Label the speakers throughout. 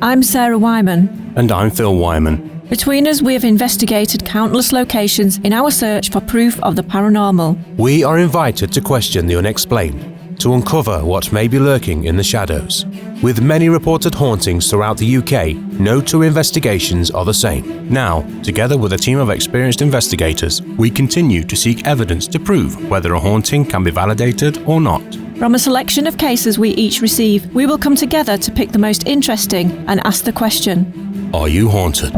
Speaker 1: I'm Sarah Wyman.
Speaker 2: And I'm Phil Wyman.
Speaker 1: Between us, we have investigated countless locations in our search for proof of the paranormal.
Speaker 2: We are invited to question the unexplained, to uncover what may be lurking in the shadows. With many reported hauntings throughout the UK, no two investigations are the same. Now, together with a team of experienced investigators, we continue to seek evidence to prove whether a haunting can be validated or not.
Speaker 1: From a selection of cases we each receive, we will come together to pick the most interesting and ask the question:
Speaker 2: Are you haunted?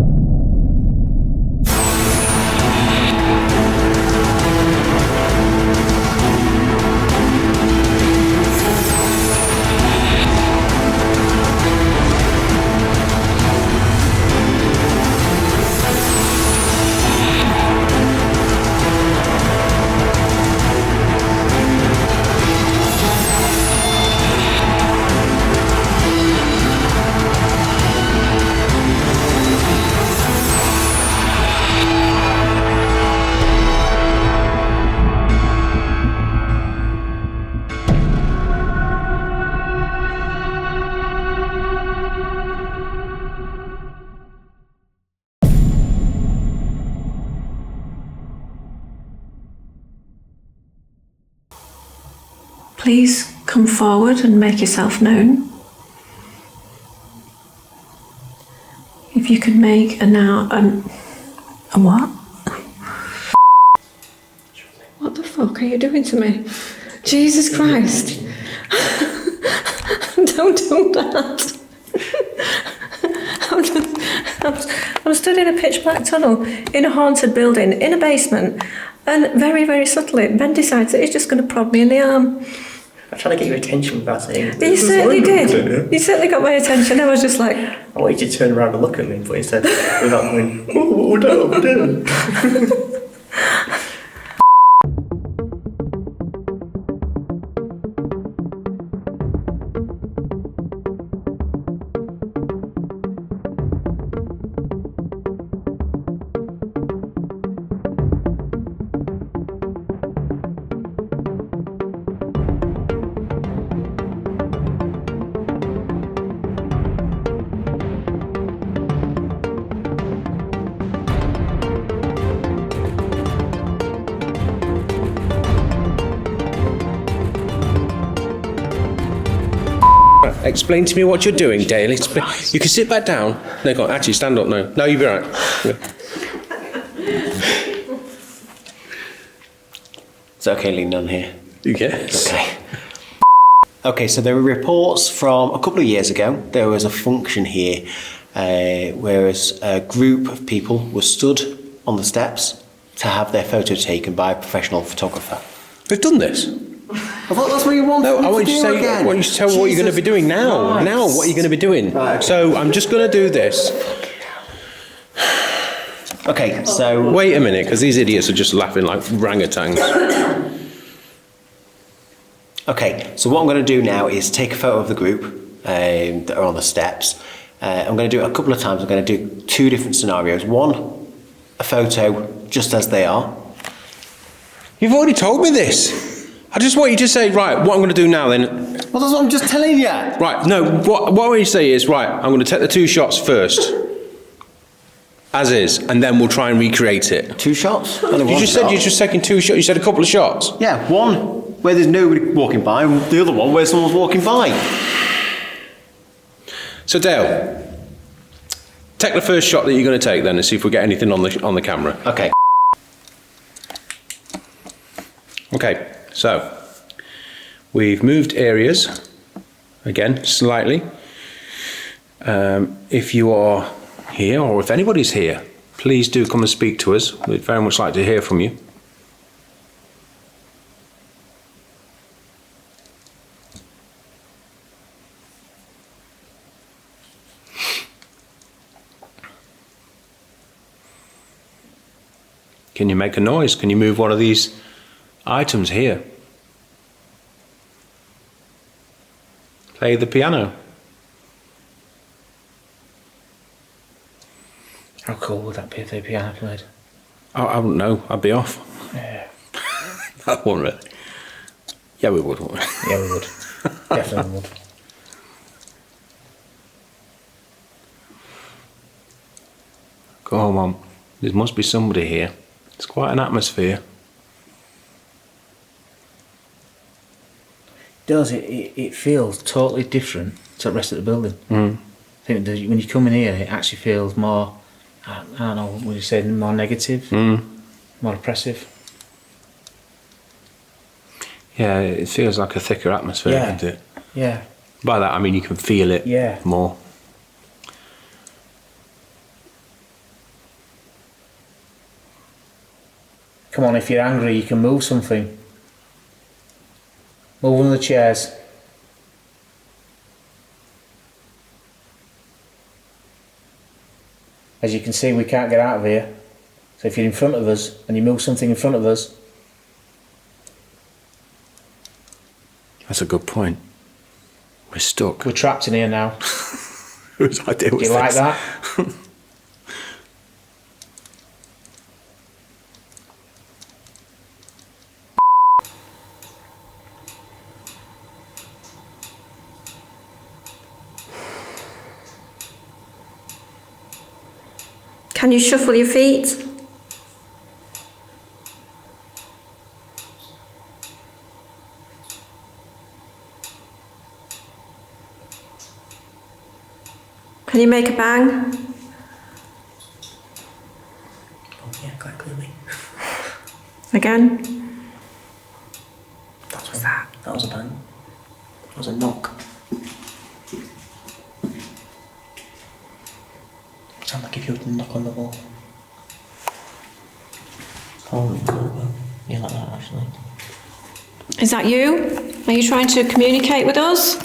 Speaker 3: Please come forward and make yourself known. If you could make a what? What the fuck are you doing to me? Jesus Christ. Don't do that. I'm stood in a pitch black tunnel in a haunted building in a basement, and very, very subtly Ben decides that he's just going to prod me in the arm.
Speaker 4: I'm trying to get your attention without saying.
Speaker 3: You certainly did. You certainly got my attention. I was just like,
Speaker 4: I want you to turn around and look at me, but instead, without going, oh, no.
Speaker 2: Explain to me what you're doing, Dale. You can sit back down. No, go on. Actually, stand up. No, you'll be right. Yeah.
Speaker 4: Is it okay leaning on here?
Speaker 2: Yes.
Speaker 4: Okay. Okay, so there were reports from a couple of years ago. There was a function here where a group of people were stood on the steps to have their photo taken by a professional photographer.
Speaker 2: We've done this.
Speaker 4: I thought that's what you wanted.
Speaker 2: No, I want you to say. I want you to tell me what you're going to be doing now.
Speaker 4: Right.
Speaker 2: Now, what you're going to be doing.
Speaker 4: Right, okay.
Speaker 2: So I'm just going to do this.
Speaker 4: Okay, so
Speaker 2: Wait a minute, because these idiots are just laughing like orangutans.
Speaker 4: Okay, so what I'm going to do now is take a photo of the group that are on the steps. I'm going to do it a couple of times. I'm going to do two different scenarios. One, a photo just as they are.
Speaker 2: You've already told me this. I just want you to say, right, what I'm going to do now then.
Speaker 4: Well, that's what I'm just telling you.
Speaker 2: Right, no, what I want you to say is, right, I'm going to take the two shots first, as is, and then we'll try and recreate it.
Speaker 4: Two shots?
Speaker 2: You just said you're just taking two shots. You said a couple of shots.
Speaker 4: Yeah, one where there's nobody walking by, and the other one where someone's walking by.
Speaker 2: So Dale, take the first shot that you're going to take then and see if we get anything on the camera.
Speaker 4: Okay.
Speaker 2: Okay, so we've moved areas again slightly. If you are here, or if anybody's here, please do come and speak to us. We'd very much like to hear from you. Can you make a noise? Can you move one of these items here? Play the piano.
Speaker 5: How cool would that be if the piano played?
Speaker 2: I wouldn't know. I'd be off.
Speaker 5: Yeah.
Speaker 2: I wouldn't really. Yeah, we would, wouldn't we?
Speaker 5: Yeah, we would. Definitely would.
Speaker 2: Come on. There must be somebody here. It's quite an atmosphere.
Speaker 5: Does it feels totally different to the rest of the building.
Speaker 2: Mm.
Speaker 5: I think that when you come in here, it actually feels more, I don't know, what would you say, more negative, more oppressive.
Speaker 2: Yeah, it feels like a thicker atmosphere,
Speaker 5: Yeah.
Speaker 2: doesn't it?
Speaker 5: Yeah.
Speaker 2: By that, I mean you can feel it more.
Speaker 5: Come on, if you're angry, you can move something. Move one of the chairs. As you can see, we can't get out of here. So if you're in front of us and you move something in front of us,
Speaker 2: That's a good point. We're stuck.
Speaker 5: we're trapped in here now.
Speaker 2: Whose idea was
Speaker 5: Do you like
Speaker 2: this?
Speaker 5: that?
Speaker 3: Can you shuffle your feet? Can you make a bang?
Speaker 4: Oh, yeah, quite clearly.
Speaker 3: Again?
Speaker 4: What was that? That was a bang. That was a knock. Sound like if you were to knock on the wall. Oh, yeah, like that actually.
Speaker 3: Is that you? Are you trying to communicate with us?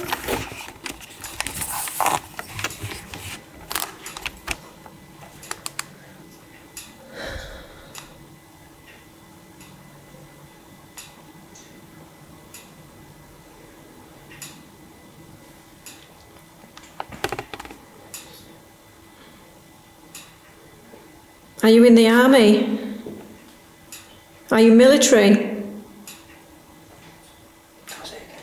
Speaker 3: Are you in the army? Are you military?
Speaker 4: That was it again.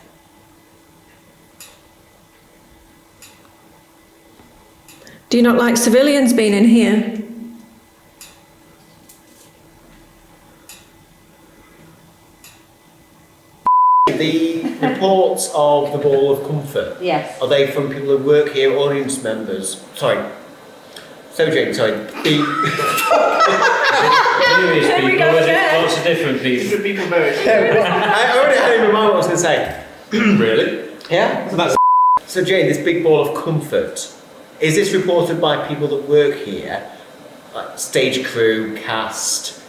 Speaker 3: Do you not like civilians being in here?
Speaker 6: The reports of the Ball of Comfort,
Speaker 7: Yes.
Speaker 6: are they from people who work here, audience members? Sorry. So Jane, sorry.
Speaker 5: Serious people, or is it lots of different people?
Speaker 6: I already had in my mind what I was going to say. Really? Yeah? So Jane, this big ball of comfort, is this reported by people that work here? Like stage crew, cast,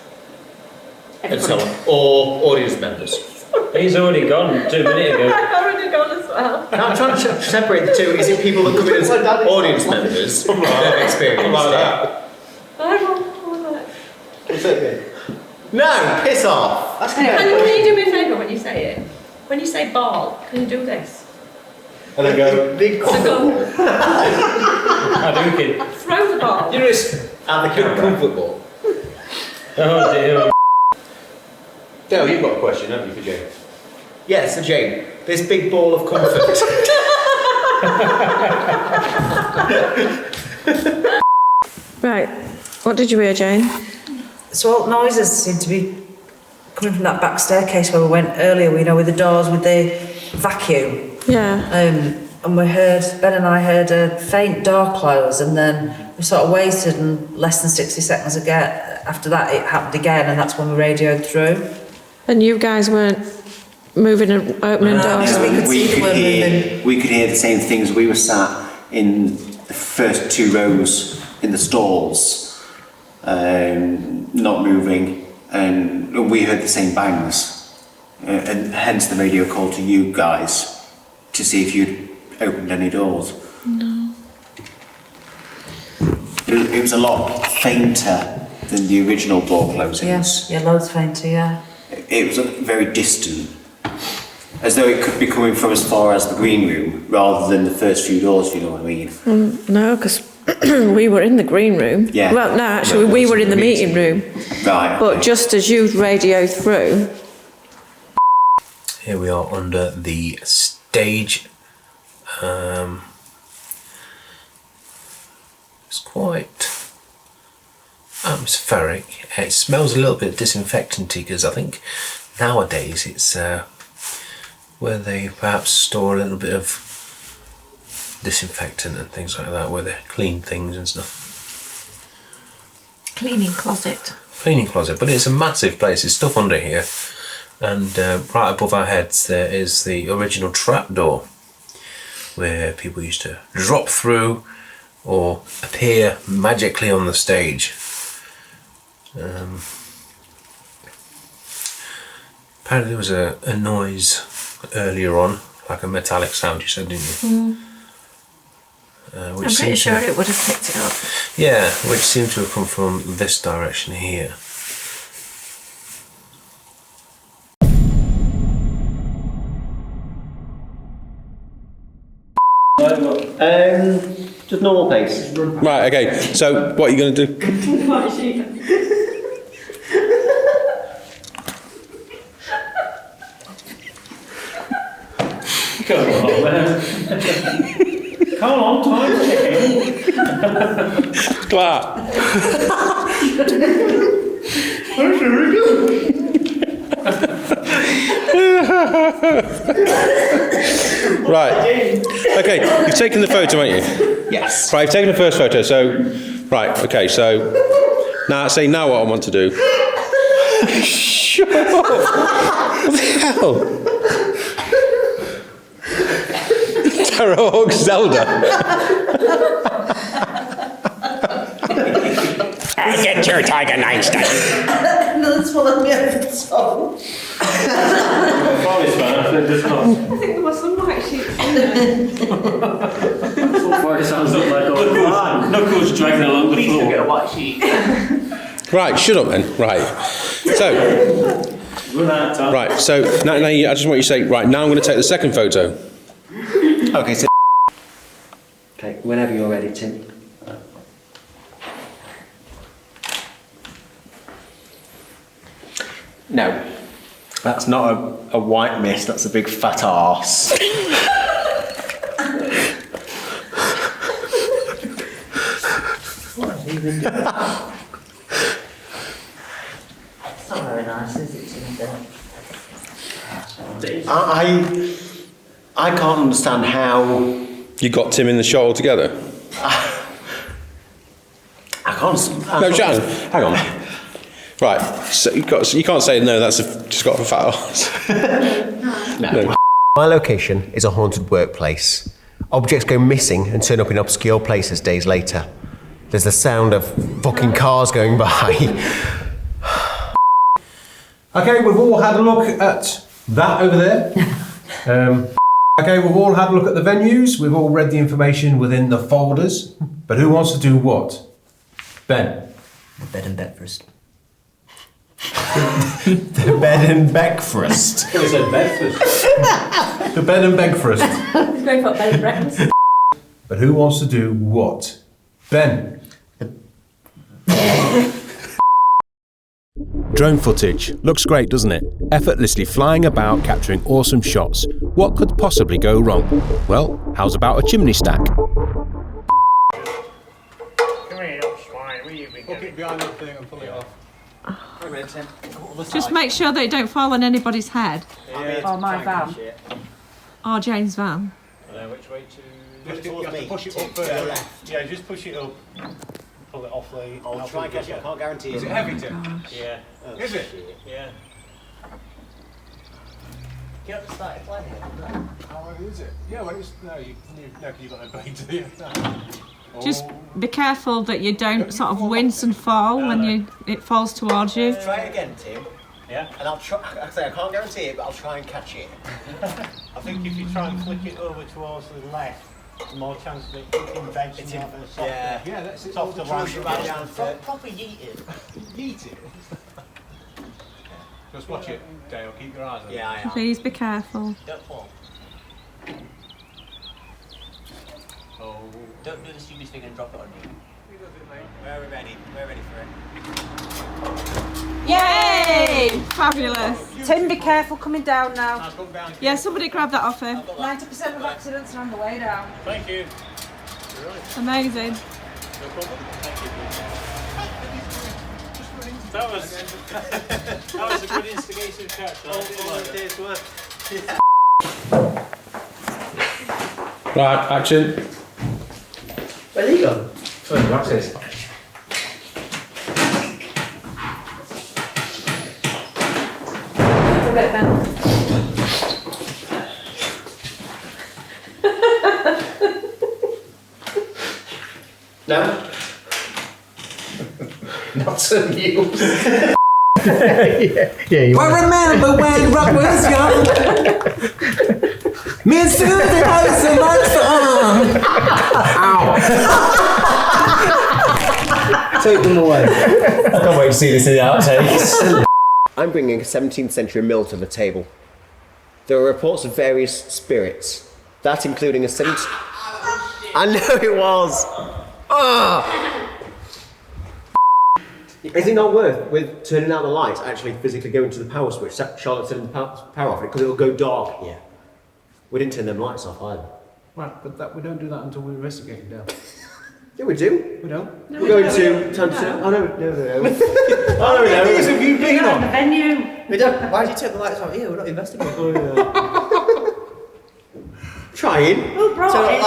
Speaker 6: and so on? Or audience members?
Speaker 5: He's already gone 2 minutes ago.
Speaker 7: I've already gone as well.
Speaker 6: Now, I'm trying to separate the two. Is it people that come in as audience members that have experienced it?
Speaker 7: I want that.
Speaker 6: What's that mean? No, piss off. That's
Speaker 7: Can you do me a favour when you say it? When you say ball, can you do this?
Speaker 6: And then go, big
Speaker 7: So go,
Speaker 5: I do, kid.
Speaker 7: throw the ball.
Speaker 6: You know, it's at the comfort ball.
Speaker 5: Oh dear.
Speaker 2: Dale, you've got a question, haven't you, for Jane?
Speaker 6: Yeah, so Jane, this big ball of comfort.
Speaker 3: Right. What did you hear, Jane?
Speaker 8: So all noises seem to be coming from that back staircase where we went earlier, you know, with the doors, with the vacuum.
Speaker 3: Yeah.
Speaker 8: And Ben and I heard a faint door close, and then we sort of waited, and less than 60 seconds after that it happened again, and that's when we radioed through.
Speaker 3: And you guys weren't moving and opening doors?
Speaker 8: we could see them moving.
Speaker 4: We could hear the same things. We were sat in the first 2 rows in the stalls, not moving, and we heard the same bangs, and hence the radio call to you guys to see if you'd opened any doors.
Speaker 3: No.
Speaker 4: It was a lot fainter than the original door closings.
Speaker 8: Yeah, loads fainter, yeah.
Speaker 4: It was very distant, as though it could be coming from as far as the green room rather than the first few doors, if you know what I mean.
Speaker 3: No, because we were in the green room.
Speaker 4: Yeah.
Speaker 3: Well, no, actually,
Speaker 4: No,
Speaker 3: we
Speaker 4: that's
Speaker 3: were in the
Speaker 4: meeting.
Speaker 3: meeting room.
Speaker 4: Right.
Speaker 3: But
Speaker 4: okay.
Speaker 3: just as you radio through,
Speaker 2: Here we are under the stage. It's quite atmospheric. It smells a little bit disinfectant-y because I think nowadays it's where they perhaps store a little bit of disinfectant and things like that, where they clean things and stuff.
Speaker 1: Cleaning closet.
Speaker 2: Cleaning closet, but it's a massive place. There's stuff under here, and right above our heads there is the original trapdoor where people used to drop through or appear magically on the stage. Apparently there was a noise earlier on, like a metallic sound, you said, didn't you?
Speaker 1: I'm pretty sure it would have picked it up.
Speaker 2: Yeah, which seemed to have come from this direction here.
Speaker 4: Just normal pace.
Speaker 2: Right, okay, so what are you going to do?
Speaker 6: Come on, man. Come on, time's ticking.
Speaker 2: Clap! Right, okay, you've taken the photo, haven't you?
Speaker 4: Yes.
Speaker 2: Right, you've taken the first photo, so, right, okay, so, now what I want to do. Shut up! What the hell? Terrorhawk Zelda. Get your Tiger Einstein.
Speaker 8: No, that's what I'm getting told.
Speaker 6: Promise, man, I
Speaker 7: think there was some white sheets in there.
Speaker 6: it sounds like Knuckles dragging along the floor.
Speaker 5: Get a white sheet.
Speaker 2: Right, shut up then. Right. So,
Speaker 6: Run out of time.
Speaker 2: right, so now I just want you to say, right, now I'm going to take the second photo.
Speaker 4: Okay, so. Okay, whenever you're ready, Tim. No, that's not a white mist, that's a big fat arse.
Speaker 8: What even doing? It's not very nice, is it, Tim?
Speaker 4: I can't understand how.
Speaker 2: You got Tim in the shot altogether?
Speaker 4: I can't.
Speaker 2: No, Shannon, hang on. Right, so you can't say no, that's just got a fat arse.
Speaker 4: No. My location is a haunted workplace. Objects go missing and turn up in obscure places days later. There's the sound of fucking cars going by.
Speaker 2: Okay, we've all had a look at that over there. Okay, we've all had a look at the venues. We've all read the information within the folders. But who wants to do what? Ben.
Speaker 4: The bed and breakfast. The bed and breakfast.
Speaker 6: It was a breakfast.
Speaker 2: The bed and breakfast.
Speaker 7: He's going for bed and breakfast.
Speaker 2: But who wants to do what? Ben. Drone footage. Looks great, doesn't it? Effortlessly flying about, capturing awesome shots. What could possibly go wrong? Well, how's about a chimney stack?
Speaker 6: Come here, you swine. Where you been
Speaker 9: Hook it behind the thing and pull it off.
Speaker 1: Just make sure they don't fall on anybody's head.
Speaker 7: Or my van.
Speaker 1: Or Jane's van.
Speaker 6: Which way to...
Speaker 9: Just you have to push it up further.
Speaker 6: Yeah, just push it up. Pull it off the...
Speaker 4: I'll try and catch it, I can't guarantee it.
Speaker 9: Is it heavy, Tim?
Speaker 6: Yeah.
Speaker 9: Is it?
Speaker 6: Yeah.
Speaker 5: Get up to start flying here.
Speaker 9: How heavy is it? Yeah, well, it's... No, because you've got no bait, do you?
Speaker 1: Just be careful that you don't sort of wince and fall when it falls towards you.
Speaker 4: Try it again, Tim.
Speaker 6: Yeah?
Speaker 4: And I'll try, like I say, I can't guarantee it, but I'll try and catch it.
Speaker 6: I think if you try and flick it over towards the left, there's more chance of it hitting bouncing off the softer.
Speaker 4: Yeah.
Speaker 9: Yeah, that's it.
Speaker 6: Softer
Speaker 4: Push it back down for
Speaker 5: Proper yeet it.
Speaker 9: Yeet it. Just watch it, Dale. Keep your eyes on it.
Speaker 4: Yeah, I am.
Speaker 1: Please be careful.
Speaker 5: Don't fall.
Speaker 9: Oh.
Speaker 5: Don't do the stupid thing and drop it on you.
Speaker 4: We're ready. We're ready for it.
Speaker 1: Yay! Fabulous.
Speaker 8: Tim, be careful coming down now.
Speaker 9: Now come down.
Speaker 1: Yeah, somebody grab that off him.
Speaker 8: 90% of accidents are on the way down.
Speaker 6: Thank you.
Speaker 1: Amazing.
Speaker 6: No problem. Thank you.
Speaker 9: That was a good instigating catch.
Speaker 2: Right, action.
Speaker 5: Where are you gone? Sorry, glasses.
Speaker 3: A bit, Ben.
Speaker 6: No? Not so new.
Speaker 5: Yeah, you
Speaker 6: I remember when rock was young. Me and Susie had so much fun. Ow.
Speaker 5: take them away.
Speaker 6: I can't wait to see this in the outtakes. I'm bringing a 17th century mill to the table. There are reports of various spirits, that including a 17th... I know it was! Ugh. Is it not worth, with turning out the lights, actually physically going to the power switch? Charlotte turned the power off it because it'll go dark here. We didn't turn them lights off either.
Speaker 9: Right, but we don't do that until we investigate it down.
Speaker 6: Yeah, we do.
Speaker 9: We don't.
Speaker 6: No, we're going to turn to... Oh, no. Oh, no, we don't.
Speaker 9: These have you been on?
Speaker 8: Venue.
Speaker 6: We don't.
Speaker 5: Why did you take the lights out here? We're not investigating.
Speaker 6: Oh, yeah. Trying.
Speaker 8: Who brought it?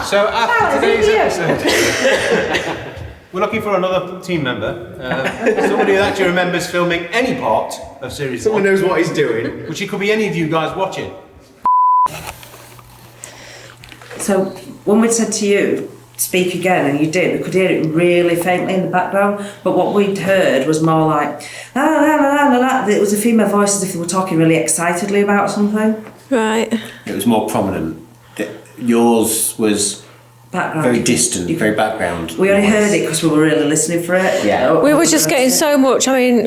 Speaker 9: So after today's episode, we're looking for another team member. Somebody who actually remembers filming any part of series
Speaker 6: Someone
Speaker 9: 1.
Speaker 6: knows what he's doing.
Speaker 9: Which it could be any of you guys watching.
Speaker 8: So when we said to you, speak again, and you did, we could hear it really faintly in the background, but what we'd heard was more like, la la la la la. It was a female voice as if they were talking really excitedly about something.
Speaker 3: Right.
Speaker 4: It was more prominent. Yours was
Speaker 8: Background.
Speaker 4: very distant, very background.
Speaker 8: We only heard it because we were really listening for it.
Speaker 4: Yeah.
Speaker 3: We were just getting so much, we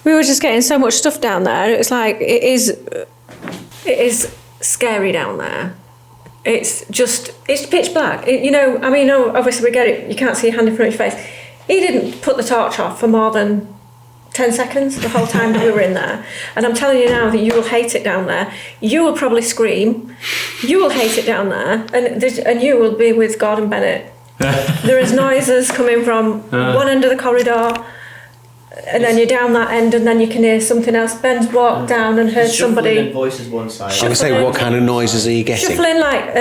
Speaker 3: were just getting so much stuff down there. It was like, it is scary down there. It's pitch black. Obviously we get it, you can't see a hand in front of your face. He didn't put the torch off for more than 10 seconds the whole time that we were in there. And I'm telling you now that you will hate it down there. You will probably scream. You will hate it down there. And you will be with Gordon Bennett. There is noises coming from one end of the corridor, and then you're down that end, and then you can hear something else. Ben's walked down and heard somebody
Speaker 5: Voices one side.
Speaker 4: I was say, what kind of noises are you getting?
Speaker 3: shuffling, like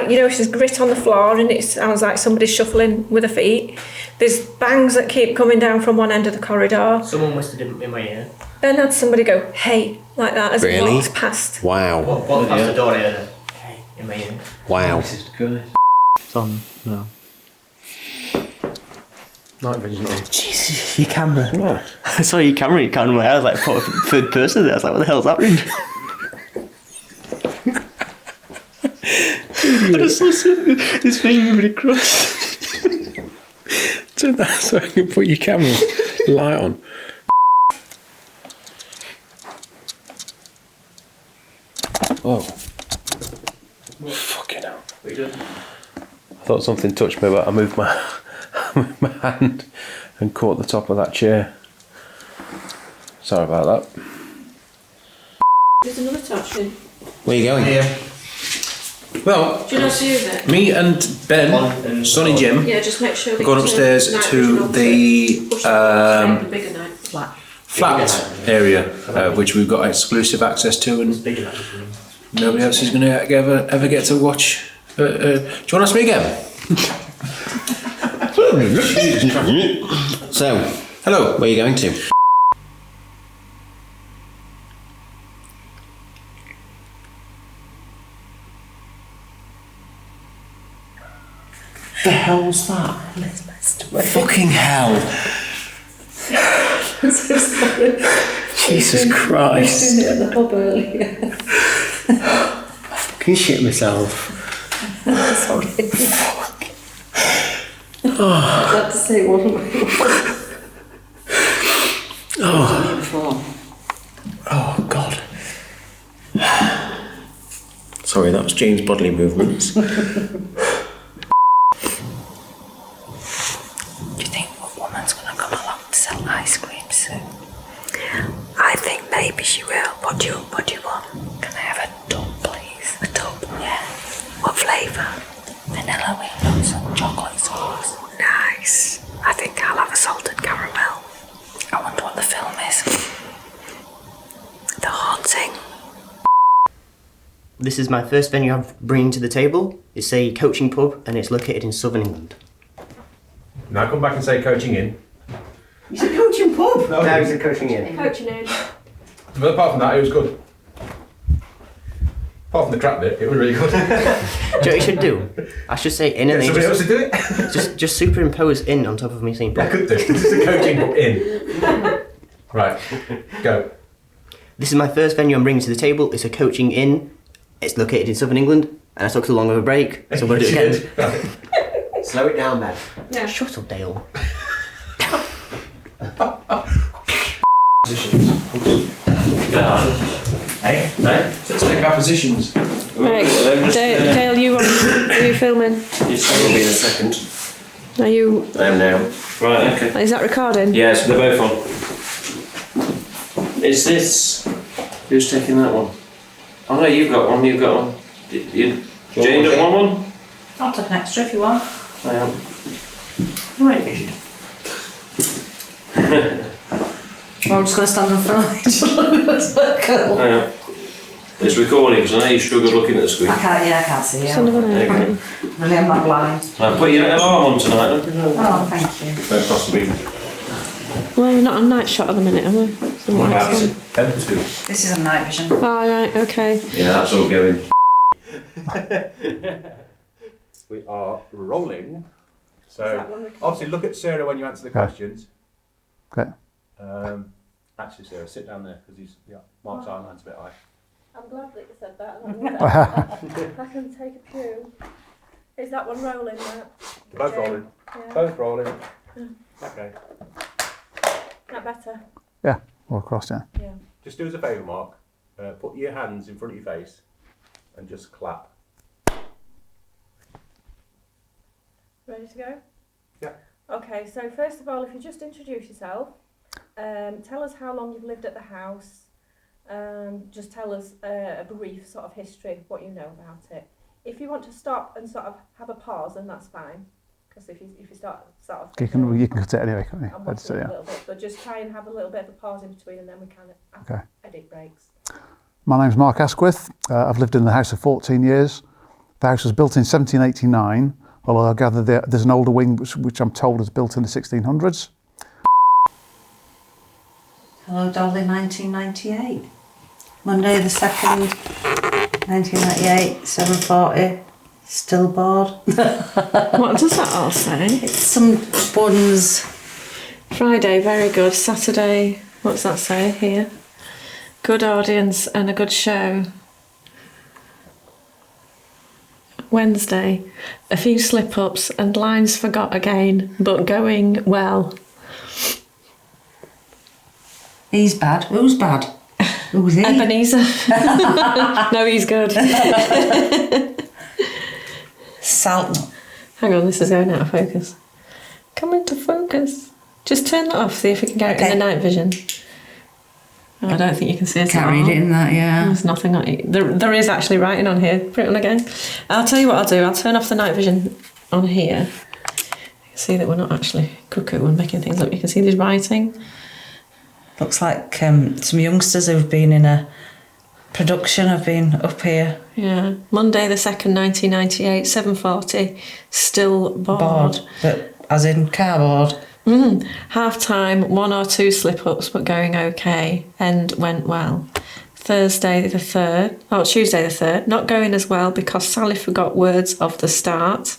Speaker 3: there's grit on the floor, and it sounds like somebody's shuffling with their feet. There's bangs that keep coming down from one end of the corridor.
Speaker 5: Someone whispered in my ear.
Speaker 3: Ben had somebody go, "Hey," like that as he
Speaker 4: Really?
Speaker 3: walks past.
Speaker 4: Wow.
Speaker 5: Walked past the door and I heard a, hey, in my ear.
Speaker 4: Wow.
Speaker 5: This is good. It's on now.
Speaker 6: Night vision on.
Speaker 5: Jesus, your camera. I saw your camera in my eye. I was like, third person there. I was like, what the hell's happening? I just saw this thing moving across.
Speaker 2: So that's so I can put your camera light on. Oh. Fucking hell.
Speaker 5: What are you doing?
Speaker 2: I thought something touched me, but I moved my hand and caught the top of that chair. Sorry about that.
Speaker 3: There's another torch in.
Speaker 4: Where are you going?
Speaker 5: Yeah.
Speaker 2: Well,
Speaker 3: Do you know how to use it?
Speaker 2: me and Ben, Sonny Jim,
Speaker 3: Yeah, just make sure that
Speaker 2: we're going
Speaker 3: you
Speaker 2: upstairs
Speaker 3: turn
Speaker 2: to
Speaker 3: night vision
Speaker 2: the
Speaker 3: off it. Push the bigger night.
Speaker 2: flat area, which we've got exclusive access to, and
Speaker 5: Bigger than that.
Speaker 2: nobody else is going to ever get to watch. Do you want to ask me again?
Speaker 4: So,
Speaker 2: Hello.
Speaker 4: where are you going to? The hell's that? Fucking hell. Jesus Christ.
Speaker 3: At the pub earlier.
Speaker 4: I fucking shit myself.
Speaker 3: Sorry. I'd like to say one.
Speaker 4: Oh, God. Sorry, that was Jane's bodily movements.
Speaker 8: Do you think a woman's going to come along to sell ice cream soon? I think maybe she will. What do you want? Can I have a tub, please? A tub? Yeah. What flavour? Vanilla with nuts and chocolate sauce. Nice. I think I'll have
Speaker 10: This is my first venue I'm bringing to the table. It's a coaching pub and it's located in southern England.
Speaker 9: Now come back and say coaching in.
Speaker 8: It's a coaching pub.
Speaker 10: No, it's a coaching in.
Speaker 7: Coaching in.
Speaker 9: But apart from that, it was good. Apart from the crap bit, it was really good.
Speaker 10: Do you know what you should do? I should say in and then
Speaker 9: somebody else to do it?
Speaker 10: just superimpose in on top of me saying pub.
Speaker 9: I could do. This is a coaching pub in. Right, go.
Speaker 10: This is my first venue I'm bringing to the table. It's a coaching inn. It's located in southern England, and I took too long of a break, so I'm going to do it again.
Speaker 4: Slow it down, Ben.
Speaker 7: Yeah.
Speaker 10: Shut up, Dale.
Speaker 11: Hey, let's take our positions.
Speaker 3: Right, Dale, are you filming?
Speaker 11: Yes, I will be in a second.
Speaker 3: Are you?
Speaker 11: I am now. Right, okay.
Speaker 3: Is that recording?
Speaker 11: Yes, they're both on. Is this... Who's taking that one? Oh no, you've got one, Jane got one?
Speaker 8: I'll take an extra if you want.
Speaker 11: I am.
Speaker 8: Right. Well, I'm just going to stand in front of each other.
Speaker 11: I am. It's recording because I know you struggled looking at the screen.
Speaker 8: I can't see you.
Speaker 3: Son of an
Speaker 11: Okay.
Speaker 8: Really, I'm not blind.
Speaker 11: I'll put your alarm on tonight, don't you?
Speaker 8: Oh, thank you.
Speaker 11: No, possibly.
Speaker 3: Well, we're not on night shot at the minute, are we? Some
Speaker 11: What
Speaker 3: lights
Speaker 11: about
Speaker 3: on.
Speaker 8: This is a night vision.
Speaker 3: Oh, right, okay.
Speaker 11: Yeah, that's all going.
Speaker 9: We are rolling. So, obviously, look at Sarah when you answer the questions.
Speaker 12: Okay.
Speaker 9: Actually, Sarah, sit down there because Mark's eye line's a bit high.
Speaker 7: I'm glad that you said that. I can take a pew. Is that one rolling, Matt?
Speaker 9: Both
Speaker 7: Jane?
Speaker 9: rolling.
Speaker 7: Yeah.
Speaker 9: Both rolling.
Speaker 7: Yeah.
Speaker 9: Okay.
Speaker 7: That better?
Speaker 12: Yeah, all across, yeah.
Speaker 7: Yeah.
Speaker 9: Just do us a favour, Mark. Put your hands in front of your face and just clap.
Speaker 7: Ready to go?
Speaker 9: Yeah.
Speaker 7: Okay, so first of all, if you just introduce yourself, tell us how long you've lived at the house, just tell us a brief sort of history, what you know about it. If you want to stop and sort of have a pause, then that's fine. Because if you start sort of...
Speaker 12: You can cut it anyway, can't you?
Speaker 7: I'm
Speaker 12: That's
Speaker 7: watching
Speaker 12: it,
Speaker 7: a
Speaker 12: yeah.
Speaker 7: little bit, but just try and have a little bit of a pause in between and then we can
Speaker 12: Okay.
Speaker 7: edit breaks.
Speaker 12: My name's Mark Asquith. I've lived in the house for 14 years. The house was built in 1789, although I gather there's an older wing which I'm told was built in the 1600s.
Speaker 8: Hello, Dolly, 1998. Monday the 2nd, 1998, 7:40. Still bored.
Speaker 3: What does that all say?
Speaker 8: It's some buns.
Speaker 3: Friday, very good. Saturday, what's that say here? Good audience and a good show. Wednesday, a few slip-ups and lines forgot again, but going well.
Speaker 8: He's bad. Who's bad? Who's he?
Speaker 3: Ebenezer. No, he's good.
Speaker 8: Salt.
Speaker 3: Hang on, this is going out of focus. Come into focus. Just turn that off, see if we can get it in the night vision. Oh, I don't think you can see it.
Speaker 8: Can't read it in that, yeah.
Speaker 3: There's nothing on it. There is actually writing on here. Put it on again. I'll tell you what I'll do. I'll turn off the night vision on here. You can see that we're not actually cuckoo and making things up. You can see there's writing.
Speaker 8: Looks like some youngsters who've been in a production have been up here.
Speaker 3: Yeah. Monday the 2nd, 1998, 7:40. Still bored.
Speaker 8: But as in cardboard.
Speaker 3: Half time, 1 or 2 slip-ups, but going okay. End went well. Tuesday the 3rd, not going as well because Sally forgot words at the start,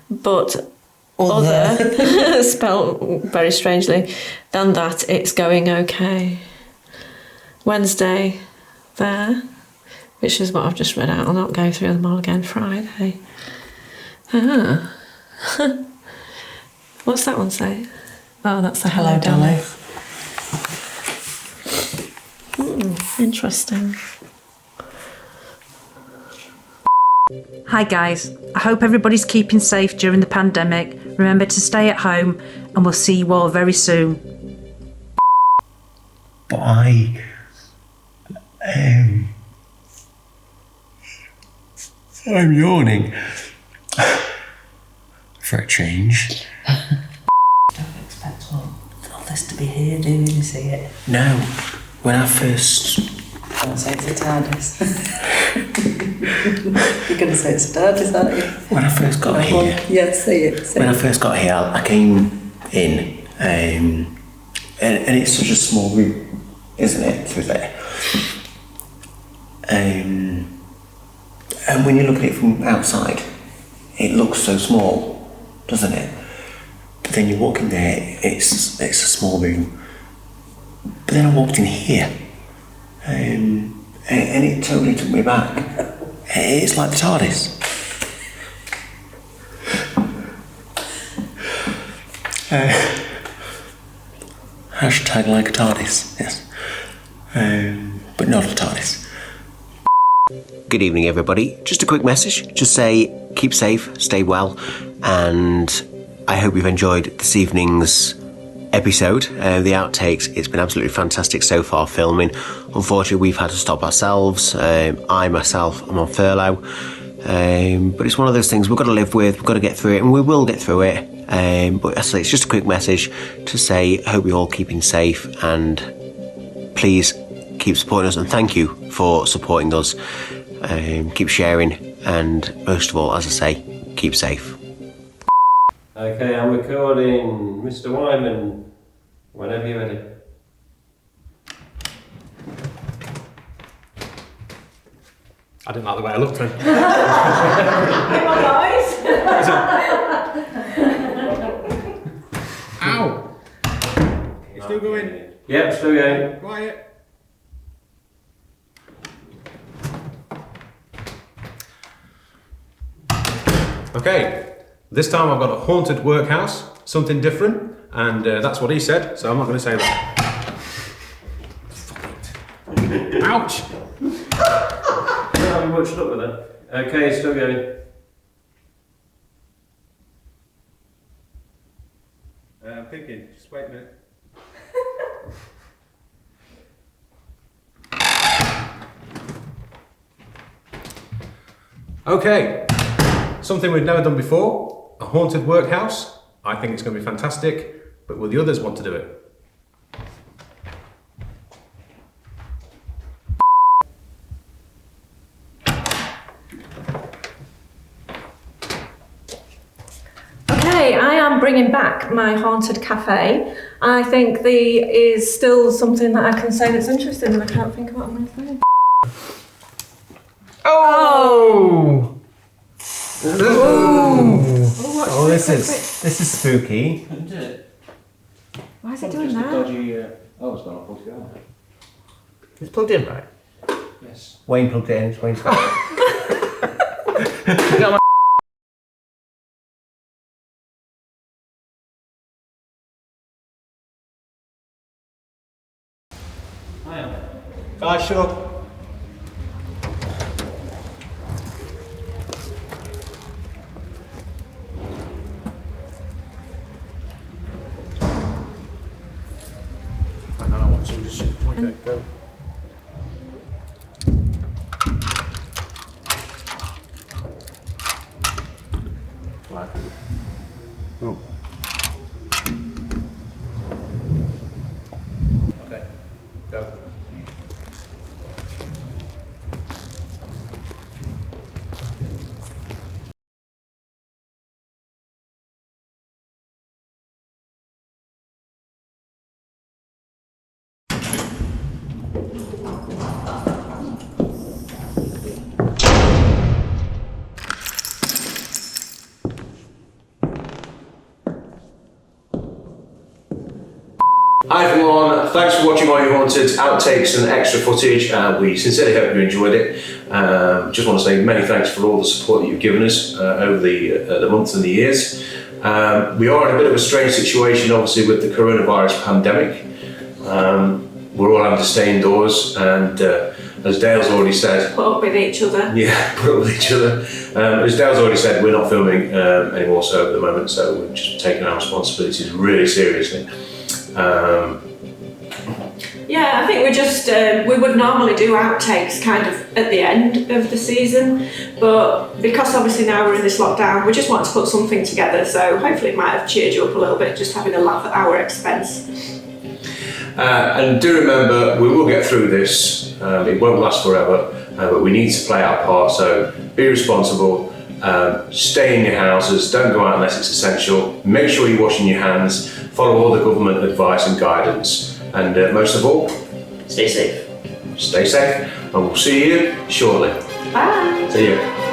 Speaker 3: but other spelt very strangely than that, it's going okay. Wednesday, there, which is what I've just read out. I'll not go through them all again. Friday. What's that one say? Oh, that's the Hello Dolly. Interesting.
Speaker 13: Hi guys, I hope everybody's keeping safe during the pandemic. Remember to stay at home and we'll see you all very soon.
Speaker 11: But I'm yawning. For a change.
Speaker 8: Don't expect all this to be here, do you? You see it?
Speaker 11: No, when I first
Speaker 8: Don't say it's a TARDIS. You're going to say it's a TARDIS, aren't you?
Speaker 4: When I first got here...
Speaker 8: Yes, say it.
Speaker 4: When I first got here, I came in, and it's such a small room, isn't it, to be fair? And when you look at it from outside, it looks so small, doesn't it? But then you walk in there, it's a small room. But then I walked in here, and it totally took me back. It's like the TARDIS. Hashtag like a TARDIS, yes. But not a TARDIS. Good evening, everybody. Just a quick message. Just say, keep safe, stay well, and I hope you've enjoyed this evening's episode, the outtakes. It's been absolutely fantastic so far filming. Unfortunately, we've had to stop ourselves. I myself am on furlough, but it's one of those things we've got to live with. We've got to get through it, and we will get through it. But as I say, it's just a quick message to say, hope you're all keeping safe, and please keep supporting us, and thank you for supporting us. Keep sharing, and most of all, as I say, keep safe.
Speaker 11: Okay, I'm recording. Mr. Wyman, whenever you're ready.
Speaker 9: I didn't like the way I looked then. Ow! It's still going.
Speaker 11: Yep, still going.
Speaker 9: Quiet. Okay, this time I've got a haunted workhouse, something different, and that's what he said, so I'm not going to say that. Ouch!
Speaker 11: Not having much luck with that. Okay, still going.
Speaker 9: I'm thinking, just wait a minute. Okay, something we've never done before, a haunted workhouse. I think it's going to be fantastic, but will the others want to do it?
Speaker 7: Okay, I am bringing back my haunted cafe. I think there is still something that I can say that's interesting, and I can't think of what I'm going to say.
Speaker 9: Oh!
Speaker 4: Oh, this is spooky.
Speaker 7: Why is it doing that?
Speaker 11: Oh, it's gone off altogether.
Speaker 4: It's plugged in, right?
Speaker 11: Yes.
Speaker 4: Wayne plugged it in. It's Wayne's got it.
Speaker 9: Guys, shut up. I don't know what to do. Okay, go. Right. Oh. Okay, go.
Speaker 2: Hi everyone, thanks for watching All You Haunted outtakes and extra footage. We sincerely hope you enjoyed it. Just want to say many thanks for all the support that you've given us over the months and the years. We are in a bit of a strange situation, obviously, with the coronavirus pandemic. We're all having to stay indoors, and as Dale's already said,
Speaker 3: Put up with each other.
Speaker 2: yeah, put up with each other. As Dale's already said, we're not filming anymore so at the moment, so we're just taking our responsibilities really seriously.
Speaker 3: Yeah, I think we would normally do outtakes kind of at the end of the season, but because obviously now we're in this lockdown, we just want to put something together, so hopefully it might have cheered you up a little bit, just having a laugh at our expense.
Speaker 2: And do remember, we will get through this. It won't last forever, but we need to play our part. So be responsible, stay in your houses, don't go out unless it's essential, make sure you're washing your hands, follow all the government advice and guidance, and most of all,
Speaker 10: stay safe.
Speaker 2: Stay safe, and we'll see you shortly.
Speaker 7: Bye.
Speaker 2: See you.